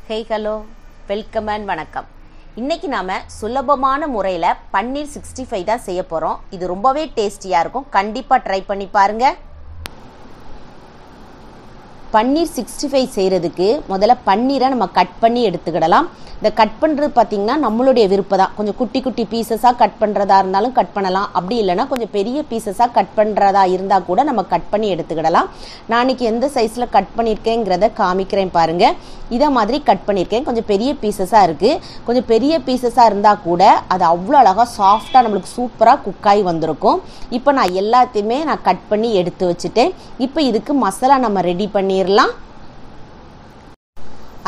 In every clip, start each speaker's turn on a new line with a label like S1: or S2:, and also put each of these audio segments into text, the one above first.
S1: Hey hello welcome and வணக்கம். இன்னைக்கு நாம சுலபமான முறையில் பன்னீர் 65 தான் செய்ய போகிறோம். இது ரொம்பவே டேஸ்டியாக இருக்கும். கண்டிப்பாக ட்ரை பண்ணி பாருங்க. பன்னீர் 65 செய்கிறதுக்கு முதல்ல பன்னீரை நம்ம கட் பண்ணி எடுத்துக்கிடலாம். இந்த கட் பண்ணுறது பார்த்திங்கன்னா நம்மளுடைய விருப்பம் தான். கொஞ்சம் குட்டி குட்டி பீசஸாக கட் பண்ணுறதா இருந்தாலும் கட் பண்ணலாம். அப்படி இல்லைன்னா கொஞ்சம் பெரிய பீசஸாக கட் பண்ணுறதா இருந்தால் கூட நம்ம கட் பண்ணி எடுத்துக்கிடலாம். நான் இன்னைக்கு எந்த சைஸில் கட் பண்ணியிருக்கேங்கிறத காமிக்கிறேன் பாருங்கள். இதை மாதிரி கட் பண்ணியிருக்கேன். கொஞ்சம் பெரிய பீசஸாக இருக்குது. கொஞ்சம் பெரிய பீசஸாக இருந்தால் கூட அது அவ்வளோ அழகாக சாஃப்டாக நம்மளுக்கு சூப்பராக குக்காய் வந்திருக்கும். இப்போ நான் எல்லாத்தையுமே கட் பண்ணி எடுத்து வச்சுட்டேன். இப்போ இதுக்கு மசாலா நம்ம ரெடி பண்ணிடலாம்.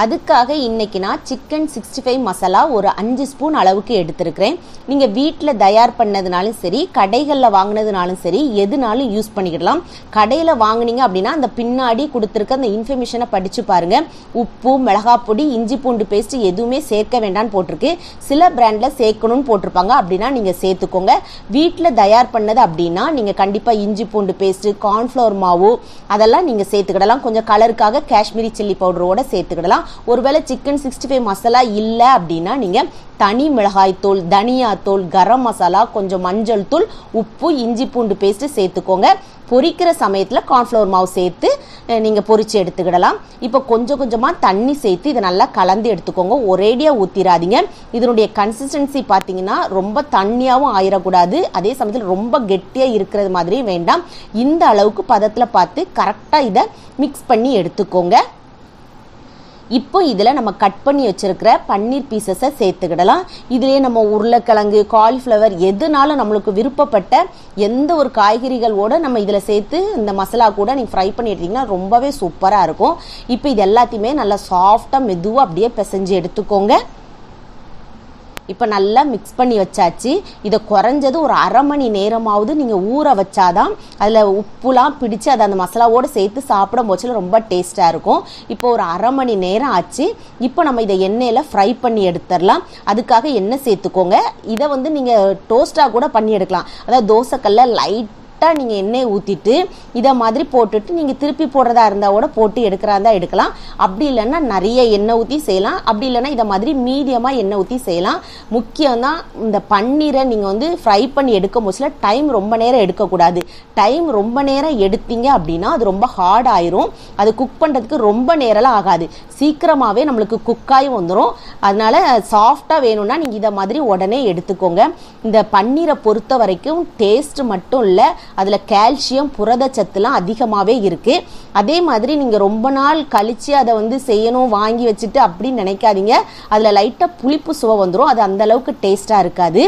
S1: அதுக்காக இன்னைக்கு நான் சிக்கன் 65 மசாலா ஒரு 5 ஸ்பூன் அளவுக்கு எடுத்துருக்கிறேன். நீங்கள் வீட்டில் தயார் பண்ணதுனாலும் சரி, கடைகளில் வாங்கினதுனாலும் சரி, எதுனாலும் யூஸ் பண்ணிக்கிடலாம். கடையில் வாங்கினீங்க அப்படின்னா அந்த பின்னாடி கொடுத்துருக்க அந்த இன்ஃபர்மேஷனை படித்து பாருங்கள். உப்பு, மிளகாப்பொடி, இஞ்சி பூண்டு பேஸ்ட் எதுவுமே சேர்க்க வேண்டாம்னு போட்டிருக்கு. சில பிராண்டில் சேர்க்கணும்னு போட்டிருப்பாங்க. அப்படின்னா நீங்கள் சேர்த்துக்கோங்க. வீட்டில் தயார் பண்ணது அப்படின்னா நீங்கள் கண்டிப்பாக இஞ்சி பூண்டு பேஸ்ட்டு, கார்ன்ஃப்ளவர் மாவு அதெல்லாம் நீங்கள் சேர்த்துக்கிடலாம். கொஞ்சம் கலருக்காக காஷ்மீரி சில்லி பவுடரோட சேர்த்துக்கிடலாம். ஒருவேளை சிக்கன் 65 மசாலா இல்லை அப்படின்னா நீங்கள் தனி மிளகாய் தூள், தனியாத்தூள், கரம் மசாலா, கொஞ்சம் மஞ்சள் தூள், உப்பு, இஞ்சி பூண்டு பேஸ்ட்டு சேர்த்துக்கோங்க. பொரிக்கிற சமயத்தில் கார்ன்ஃப்ளவர் மாவு சேர்த்து நீங்கள் பொரித்து எடுத்துக்கிடலாம். இப்போ கொஞ்சம் கொஞ்சமாக தண்ணி சேர்த்து இதை நல்லா கலந்து எடுத்துக்கோங்க. ஒரேடியாக ஊற்றிடாதீங்க. இதனுடைய கன்சிஸ்டன்சி பார்த்தீங்கன்னா ரொம்ப தண்ணியாகவும் ஆயிடக்கூடாது, அதே சமயத்தில் ரொம்ப கெட்டியாக இருக்கிறது மாதிரி வேண்டாம். இந்த அளவுக்கு பதத்தில் பார்த்து கரெக்டாக இதை மிக்ஸ் பண்ணி எடுத்துக்கோங்க. இப்போ இதில் நம்ம கட் பண்ணி வச்சிருக்கிற பன்னீர் பீசஸை சேர்த்துக்கிடலாம். இதிலே நம்ம உருளைக்கிழங்கு, காலிஃப்ளவர் எதுனாலும் நம்மளுக்கு விருப்பப்பட்ட எந்த ஒரு காய்கறிகளோட நம்ம இதில் சேர்த்து இந்த மசாலா கூட நீங்கள் ஃப்ரை பண்ணி எடுத்தீங்கன்னா ரொம்பவே சூப்பராக இருக்கும். இப்போ இது எல்லாத்தையுமே நல்லா சாஃப்டாக மெதுவாக அப்படியே பிசைஞ்சு எடுத்துக்கோங்க. இப்போ நல்லா மிக்ஸ் பண்ணி வச்சாச்சு. இதை குறைஞ்சது ஒரு அரை மணி நேரமாவது நீங்கள் ஊற வச்சாதான் அதில் உப்புலாம் பிடிச்சி அதை அந்த மசாலாவோடு சேர்த்து சாப்பிடும் போச்சில் ரொம்ப டேஸ்ட்டாக இருக்கும். இப்போ ஒரு அரை மணி நேரம் ஆச்சு. இப்போ நம்ம இதை எண்ணெயில் ஃப்ரை பண்ணி எடுத்துடலாம். அதுக்காக எண்ணெய் சேர்த்துக்கோங்க. இதை நீங்கள் டோஸ்ட்டாக கூட பண்ணி எடுக்கலாம். அதாவது தோசைக்கல்ல லைட் நீங்கள் எண்ணெய் ஊற்றிட்டு இதை மாதிரி போட்டுட்டு நீங்கள் திருப்பி போடுறதா இருந்தால் கூட போட்டு எடுக்கிறதா எடுக்கலாம். அப்படி இல்லைன்னா நிறைய எண்ணெய் ஊற்றி செய்யலாம். அப்படி இல்லைன்னா இதை மாதிரி மீடியமாக எண்ணெய் ஊற்றி செய்யலாம். முக்கியம்தான் இந்த பன்னீரை நீங்கள் ஃப்ரை பண்ணி எடுக்கும் போதுல டைம் ரொம்ப நேரம் எடுக்கக்கூடாது. டைம் ரொம்ப நேரம் எடுத்தீங்க அப்படின்னா அது ரொம்ப ஹார்ட் ஆயிரும். அது குக் பண்ணுறதுக்கு ரொம்ப நேரம்லாம் ஆகாது. சீக்கிரமாகவே நம்மளுக்கு குக்காய் வந்துடும். அதனால சாஃப்டாக வேணும்னா நீங்கள் இதை மாதிரி உடனே எடுத்துக்கோங்க. இந்த பன்னீரை பொறுத்த வரைக்கும் டேஸ்ட் மட்டும் இல்லை, அதில் கால்சியம், புரதச்சத்துலாம் அதிகமாகவே இருக்குது. அதே மாதிரி நீங்கள் ரொம்ப நாள் கழித்து அதை செய்யணும் வாங்கி வச்சுட்டு அப்படின்னு நினைக்காதீங்க. அதில் லைட்டாக புளிப்பு சுவை வந்துடும். அது அந்தளவுக்கு டேஸ்ட்டாக இருக்காது.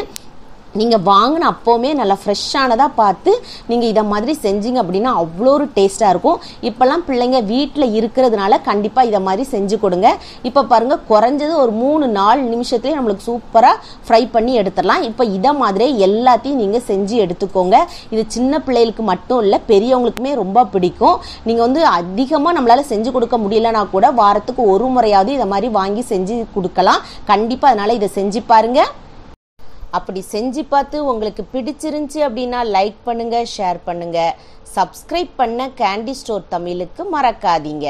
S1: நீங்கள் வாங்கின அப்போவுமே நல்லா ஃப்ரெஷ்ஷானதாக பார்த்து நீங்கள் இதை மாதிரி செஞ்சீங்க அப்படின்னா அவ்வளோ ஒரு டேஸ்ட்டாக இருக்கும். இப்போல்லாம் பிள்ளைங்க வீட்டில் இருக்கிறதுனால கண்டிப்பாக இதை மாதிரி செஞ்சு கொடுங்க. இப்போ பாருங்கள், குறைஞ்சது ஒரு 3-4 நிமிஷத்துலேயே நம்மளுக்கு சூப்பராக ஃப்ரை பண்ணி எடுத்துடலாம். இப்போ இதை மாதிரி எல்லாத்தையும் நீங்கள் செஞ்சு எடுத்துக்கோங்க. இது சின்ன பிள்ளைகளுக்கு மட்டும் இல்லை, பெரியவங்களுக்குமே ரொம்ப பிடிக்கும். நீங்கள் அதிகமாக நம்மளால் செஞ்சு கொடுக்க முடியலன்னா கூட வாரத்துக்கு ஒரு முறையாவது இதை மாதிரி வாங்கி செஞ்சு கொடுக்கலாம். கண்டிப்பாக அதனால் இதை செஞ்சு பாருங்கள். அப்படி செஞ்சு பார்த்து உங்களுக்கு பிடிச்சிருந்துச்சி அப்படின்னா லைக் பண்ணுங்க, ஷேர் பண்ணுங்க, சப்ஸ்கிரைப் பண்ண கேண்டி ஸ்டோர் தமிழுக்கு மறக்காதீங்க.